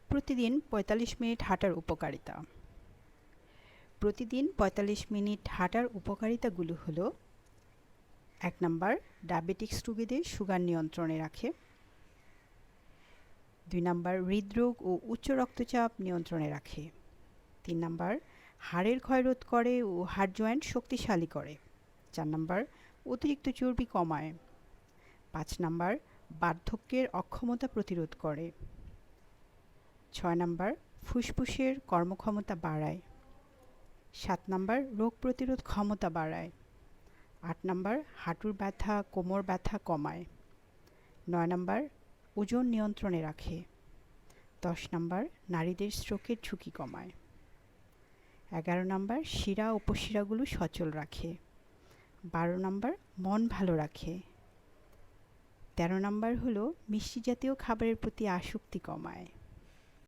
প্রতিদিন ৪৫ মিনিট হাঁটার উপকারিতা। প্রতিদিন ৪৫ মিনিট হাঁটার উপকারিতাগুলো হলো: ১ নাম্বার, ডায়াবেটিক্স রোগীদের সুগার নিয়ন্ত্রণে রাখে। ২ নাম্বার, হৃদরোগ ও উচ্চ রক্তচাপ নিয়ন্ত্রণে রাখে। ৩ নাম্বার, হাড়ের ক্ষয়রোধ করে ও হাড় জয়েন্ট শক্তিশালী করে। ৪ নাম্বার, অতিরিক্ত চর্বি কমায়। ৫ নাম্বার, বার্ধক্যের অক্ষমতা প্রতিরোধ করে। ৬ নাম্বার, ফুসফুসের কর্মক্ষমতা বাড়ায়। ৭ নাম্বার, রোগ প্রতিরোধ ক্ষমতা বাড়ায়। ৮ নাম্বার, হাঁটুর ব্যথা, কোমর ব্যথা কমায়। ৯ নাম্বার, ওজন নিয়ন্ত্রণে রাখে। ১০ নাম্বার, নারীদের স্ট্রোকের ঝুঁকি কমায়। ১১ নাম্বার, শিরা উপশিরাগুলো সচল রাখে। ১২ নাম্বার, মন ভালো রাখে। ১৩ নাম্বার হলো মিষ্টি জাতীয় খাবারের প্রতি আসক্তি কমায়।